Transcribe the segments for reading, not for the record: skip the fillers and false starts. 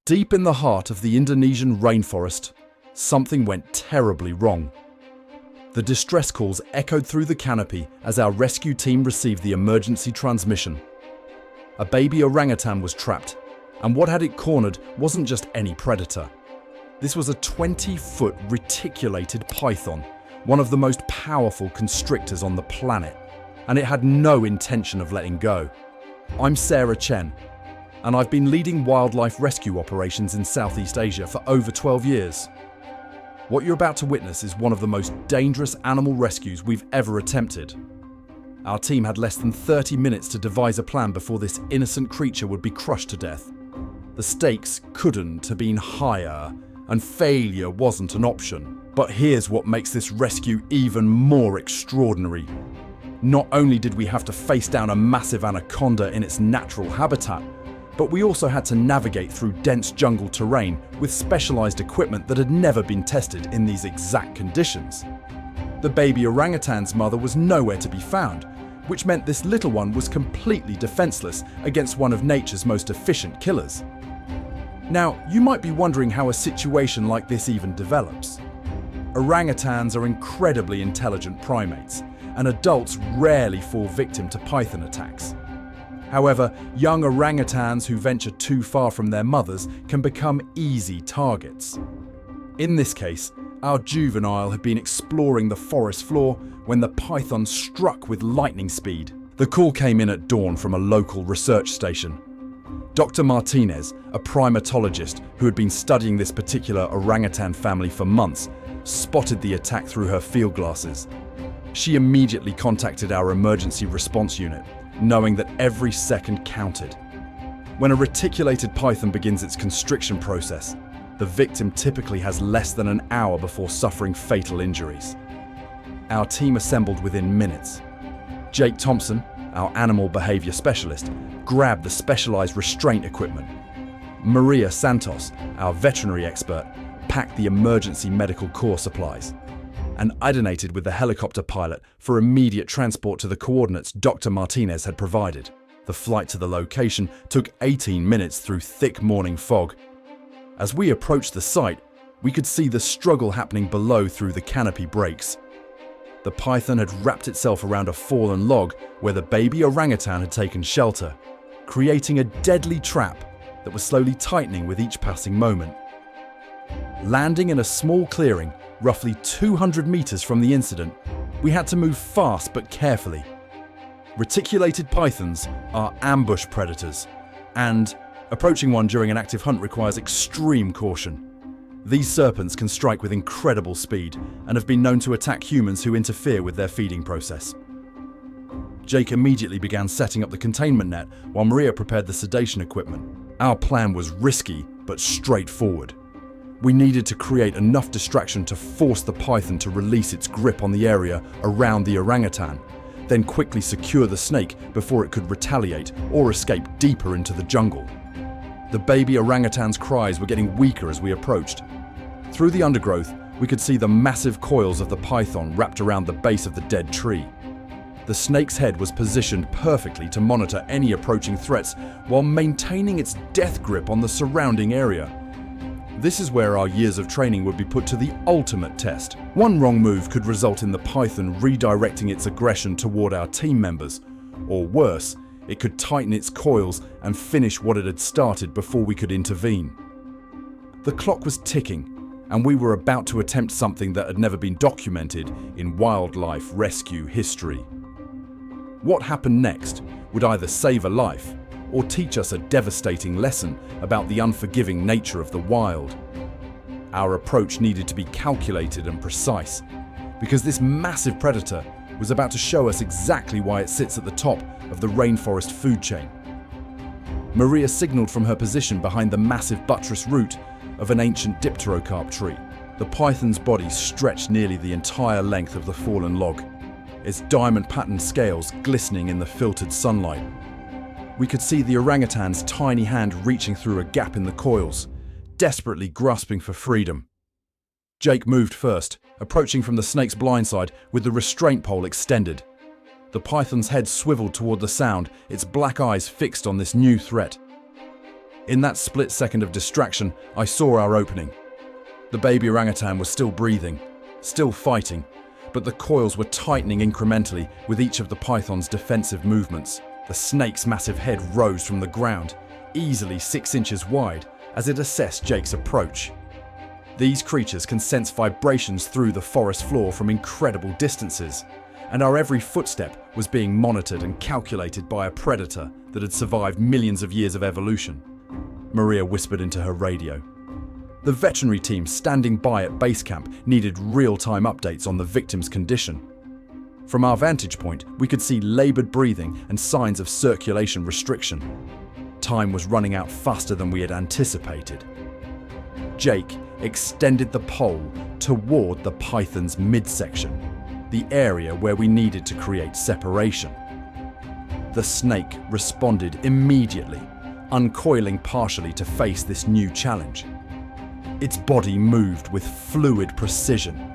Deep in the heart of the Indonesian rainforest, something went terribly wrong. The distress calls echoed through the canopy as our rescue team received the emergency transmission. A baby orangutan was trapped, and what had it cornered wasn't just any predator. This was a 20-foot reticulated python, one of the most powerful constrictors on the planet, and it had no intention of letting go. I'm Sarah Chen, and I've been leading wildlife rescue operations in Southeast Asia for over 12 years. What you're about to witness is one of the most dangerous animal rescues we've ever attempted. Our team had less than 30 minutes to devise a plan before this innocent creature would be crushed to death. The stakes couldn't have been higher, and failure wasn't an option. But here's what makes this rescue even more extraordinary. Not only did we have to face down a massive anaconda in its natural habitat, but we also had to navigate through dense jungle terrain with specialized equipment that had never been tested in these exact conditions. The baby orangutan's mother was nowhere to be found, which meant this little one was completely defenseless against one of nature's most efficient killers. Now, you might be wondering how a situation like this even develops. Orangutans are incredibly intelligent primates, and adults rarely fall victim to python attacks. However, young orangutans who venture too far from their mothers can become easy targets. In this case, our juvenile had been exploring the forest floor when the python struck with lightning speed. The call came in at dawn from a local research station. Dr. Martinez, a primatologist who had been studying this particular orangutan family for months, spotted the attack through her field glasses. She immediately contacted our emergency response unit, knowing that every second counted. When a reticulated python begins its constriction process, the victim typically has less than an hour before suffering fatal injuries. Our team assembled within minutes. Jake Thompson, our animal behavior specialist, grabbed the specialized restraint equipment. Maria Santos, our veterinary expert, packed the emergency medical corps supplies, and I donated with the helicopter pilot for immediate transport to the coordinates Dr. Martinez had provided. The flight to the location took 18 minutes through thick morning fog. As we approached the site, we could see the struggle happening below through the canopy breaks. The python had wrapped itself around a fallen log where the baby orangutan had taken shelter, creating a deadly trap that was slowly tightening with each passing moment. Landing in a small clearing, roughly 200 meters from the incident, we had to move fast but carefully. Reticulated pythons are ambush predators, and approaching one during an active hunt requires extreme caution. These serpents can strike with incredible speed and have been known to attack humans who interfere with their feeding process. Jake immediately began setting up the containment net while Maria prepared the sedation equipment. Our plan was risky but straightforward. We needed to create enough distraction to force the python to release its grip on the area around the orangutan, then quickly secure the snake before it could retaliate or escape deeper into the jungle. The baby orangutan's cries were getting weaker as we approached. Through the undergrowth, we could see the massive coils of the python wrapped around the base of the dead tree. The snake's head was positioned perfectly to monitor any approaching threats while maintaining its death grip on the surrounding area. This is where our years of training would be put to the ultimate test. One wrong move could result in the python redirecting its aggression toward our team members, or worse, it could tighten its coils and finish what it had started before we could intervene. The clock was ticking, and we were about to attempt something that had never been documented in wildlife rescue history. What happened next would either save a life or teach us a devastating lesson about the unforgiving nature of the wild. Our approach needed to be calculated and precise, because this massive predator was about to show us exactly why it sits at the top of the rainforest food chain. Maria signaled from her position behind the massive buttress root of an ancient dipterocarp tree. The python's body stretched nearly the entire length of the fallen log, its diamond-patterned scales glistening in the filtered sunlight. We could see the orangutan's tiny hand reaching through a gap in the coils, desperately grasping for freedom. Jake moved first, approaching from the snake's blindside with the restraint pole extended. The python's head swiveled toward the sound, its black eyes fixed on this new threat. In that split second of distraction, I saw our opening. The baby orangutan was still breathing, still fighting, but the coils were tightening incrementally with each of the python's defensive movements. The snake's massive head rose from the ground, easily 6 inches wide, as it assessed Jake's approach. These creatures can sense vibrations through the forest floor from incredible distances, and our every footstep was being monitored and calculated by a predator that had survived millions of years of evolution. Maria whispered into her radio. The veterinary team standing by at base camp needed real-time updates on the victim's condition. From our vantage point, we could see labored breathing and signs of circulation restriction. Time was running out faster than we had anticipated. Jake extended the pole toward the python's midsection, the area where we needed to create separation. The snake responded immediately, uncoiling partially to face this new challenge. Its body moved with fluid precision,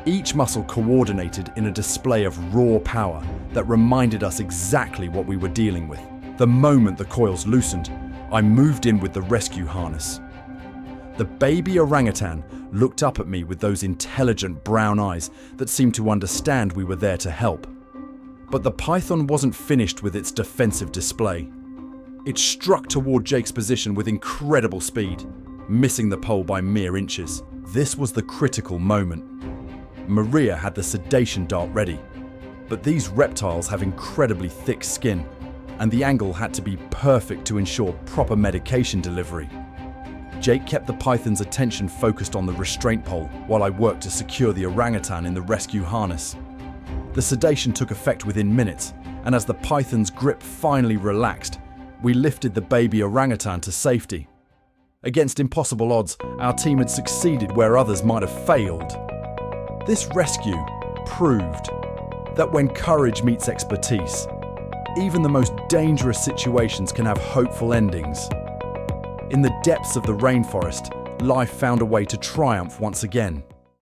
each muscle coordinated in a display of raw power that reminded us exactly what we were dealing with. The moment the coils loosened, I moved in with the rescue harness. The baby orangutan looked up at me with those intelligent brown eyes that seemed to understand we were there to help. But the python wasn't finished with its defensive display. It struck toward Jake's position with incredible speed, missing the pole by mere inches. This was the critical moment. Maria had the sedation dart ready, but these reptiles have incredibly thick skin, and the angle had to be perfect to ensure proper medication delivery. Jake kept the python's attention focused on the restraint pole while I worked to secure the orangutan in the rescue harness. The sedation took effect within minutes, and as the python's grip finally relaxed, we lifted the baby orangutan to safety. Against impossible odds, our team had succeeded where others might have failed. This rescue proved that when courage meets expertise, even the most dangerous situations can have hopeful endings. In the depths of the rainforest, life found a way to triumph once again.